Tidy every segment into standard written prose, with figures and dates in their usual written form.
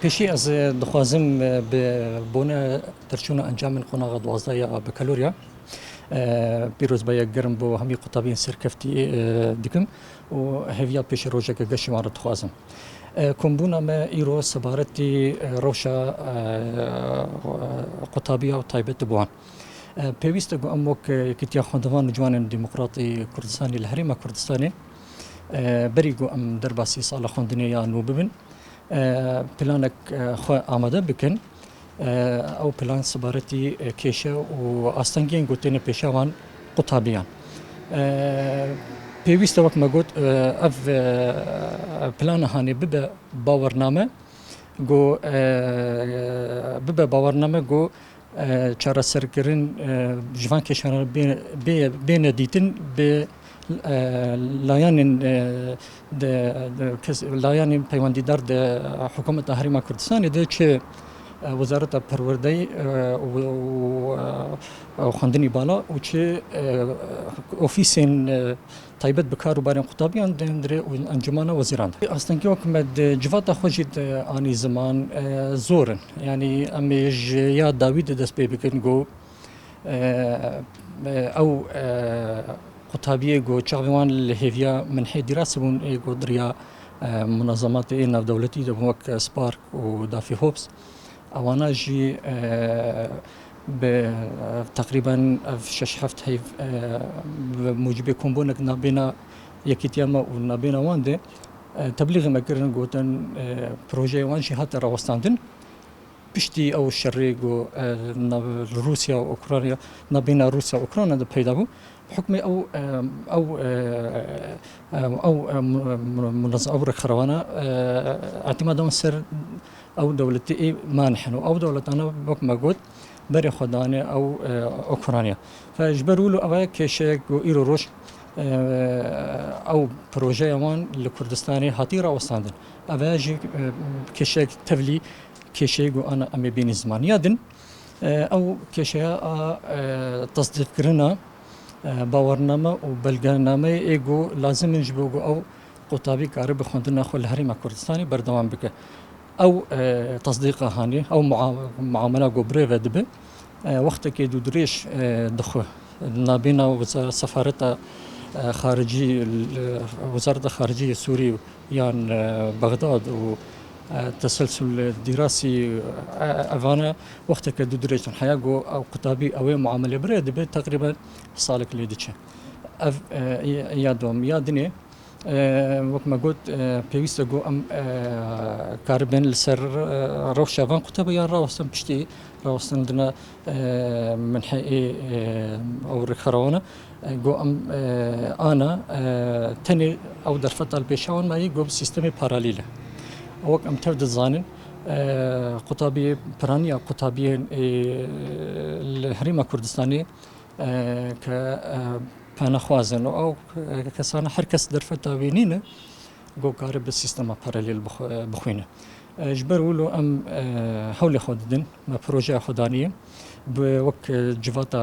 پیشی از دخوازم به بونه ترچون انجام قناغ دوازده یا بکالوریا پیروز با یک گرم با همی قطابین سرکفتی دکم و هویت پیش روزه که گشت مارد خوازم کمبونا ما ایرو سبارتی روشا قطابیا و تایبت بوان پیوست گو اموک کتیا خواندوان جوان دموکراتی کردستانی الهرم کردستانی بریگو ام در باسی سال خواندنی یا نو ببین پلانك خو آماده بکن او پلان سبارتی کشه و آستانگین گوتین پیشوان قطابیان پیوست وقت ما گوت اف پلان هانی ببه باورنامه گو ببه باورنامه گو چرا سرکرین جوان کشان بین دیتن به لایان لایان پیوندیدار د حکومت هریما کردستان ده چه وزارت پروردهی و خواندنی بالا و چه اوفیسین تایبت بکار و بارین قطابیان دندره و انجمان وزیران اصلا که وقت جوات خوشید آنی زمان زورن یعنی امیج یا داوید دست پی بکن گو او قطابیه گو چاوان لهویا من حي دراسه بون گو دریا منظمات ناف دولتي دبوك سبارك ودافي هوبس اوانا جي تقريبا في شش حفت هي موجبه كومبونك نابينا يكيتياما ونابينا وانده تبليغ مكرن جوتن بروجي وانشي حتى راوستاندن بشتي او الشريق روسيا واوكرانيا نابينا روسيا واوكرانيا ده پیدا بو بحكم او منظمه او خروانه اعتمادهم سر او دولتي مانحن او دولتنا بحكم قد بري خدانه او اوكرانيا فاجبروا له او كشك ايرو روش او بروجي وان لكردستاني هاتيرا وستاندن اواجي كشك تفلي كشيء أنا أمي بين زمان يادن أو كشيء تصديق كرنا باورنامه وبلغنامه إيجو لازم نجيبوجو أو قطابي كارب خندنا خل هريم كردستاني بردوام بك أو تصديق هاني أو معاملة جبرة دبه وقت كي دريش دخو نابينا وسفارة خارجي وزارة خارجية سوري يان بغداد و تسلسل دراسي أفانا وقت كدو دريشن حياجو أو قطابي أو معاملة بريد به تقريبا صالك ليدتش يادوم يادني وقت ما قلت بيوست جو أم كاربن لسر روش أفان قطابي يا راوستن بشتي راوستن دنا من حقي أو رخرونا جو أم أنا تاني أو درفت البيشاون ما يجو بسيستم باراليله وقت أم تبدأ زانن قطابي برانيا قطابي الهريمة كردستاني ك بنا خوازن أو كسانا حركس درفتا بينينا جو قارب السيستم باراليل بخوينه جبروا له أم حول خوددن ما بروجي خدانية بوقت جواتا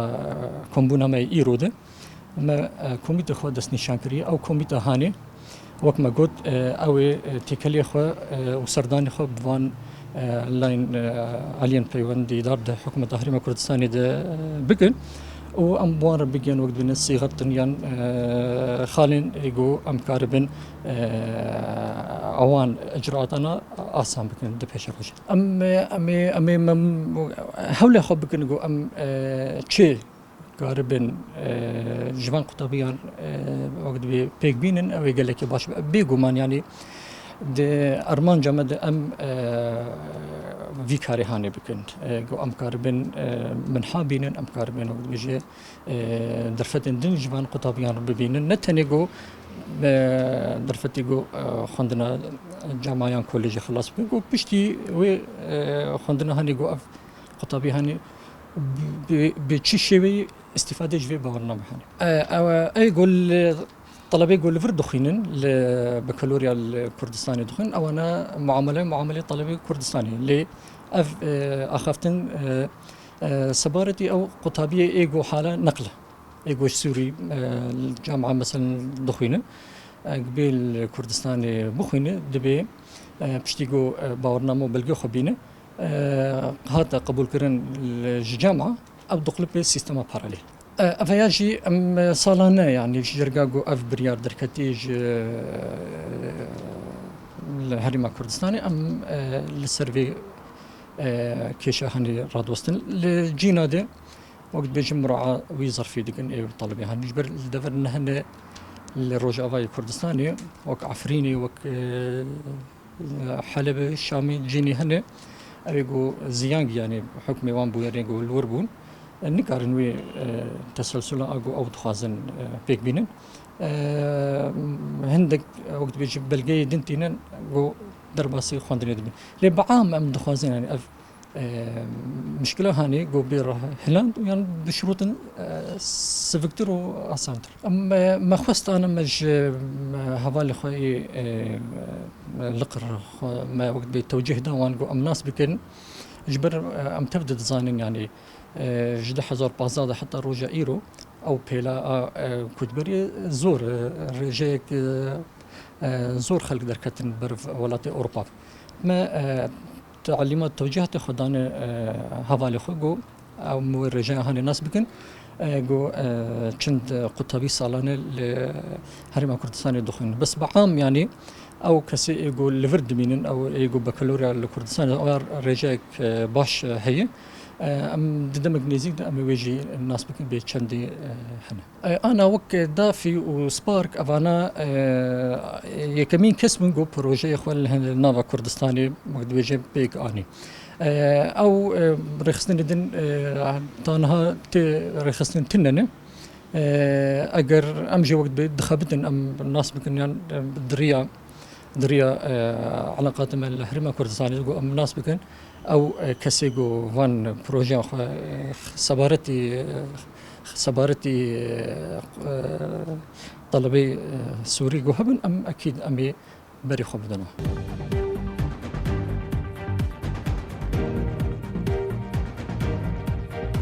كومبونا ما إيروده ما كوميتا خودس نشانكري أو كوميتا هاني وقت ما قلت أو تكلي خو وسرداني خو بوان لاين عليان بيوان دي دار ده حكومة تحريم كردستاني ده بقن وأم بوان بقين وقت بين الصيغة تنيان خالين يجو أم كاربن أوان إجراءاتنا آسان بقن ده بيش روش أم حول خو بقن يجو أم شيء قاربن جوان قطابيان وقت بيك بينن او يقول لك باش بيقومان يعني د ارمان جمد ام فيكاري هاني بكن جو ام قاربن من حابينن ام قاربن وقت بيجي درفتن دن جوان قطابيان ببينن نتني جو درفتي جو خندنا جامعيان كوليجي خلاص بيجو بشتي وي خندنا هاني جو قطابي هاني بشي شيء استفادة جوي باورنامه هاني أي يقول طلبي يقول لفرد دخينن لبكالوريا الكردستاني دخين أو أنا معاملة طلبي كردستاني اللي أخافتن سبارتي أو قطابية إيجو حالة نقلة إيجو سوري الجامعة مثلا دخينه قبيل كردستاني بخوينه دبي بشتيجو باورنامو بلغي خبينه هذا قبول كرن الجامعة أو دخل به سيستم باراليل أفياجي أم صالانة يعني جرجاجو أف بريار دركتيج الهرم كردستاني أم للسيرفي كيشا هني رادوستن الجينا ده وقت بيجي مراعاة ويزر في دقن إيه طلبي هني جبر الدفر إنهن الرجاء كردستاني وك عفريني وك حلب الشامي جيني هني أبيجو زيانج يعني حكم وان بويرينجو الوربون نكارنوي تسلسل أجو أو تخازن بيك بينن هندك وقت بيجي بلقي دنتينن جو درباسي خواندني دبي لي بعام أم دخازن يعني مشكلة هاني جو بير هلاند يعني بشروط سفكتر وأسانتر ما خست أنا مج هوالي خوي لقر ما وقت بالتوجيه ده وان جو أم ناس بكن جبر أم تبدأ ديزاين يعني جدا حزار بازاد حتى روجا إيرو أو بيلا كتبري زور رجاك زور خلق دركتن برف ولات أوروبا ما تعليمات توجيهات خدان هوالي خو او مورجا هاني ناس بكن جو چند قطبي سالانه لهرم كردستان دخون بس بعام يعني او كسي يقول لفرد مينن او يقول بكالوريا لكردستان او رجاك باش هي ام دمج نزيد ام ويجي الناس بكن بيتشندي هنا انا وك دافي وسبارك افانا يكمين كسم جو بروجي اخوان نافا كردستاني مقد بيجي بيك اني او رخصتن دن تانها رخصتن تنن اگر امجي وقت بدخبتن ام الناس بكن يعني دريا علاقات مع الهرم كردستاني ام الناس بكن او كسيجو فان بروجي صبارتي طلبي سوري جو هبن ام اكيد امي بري خبدنا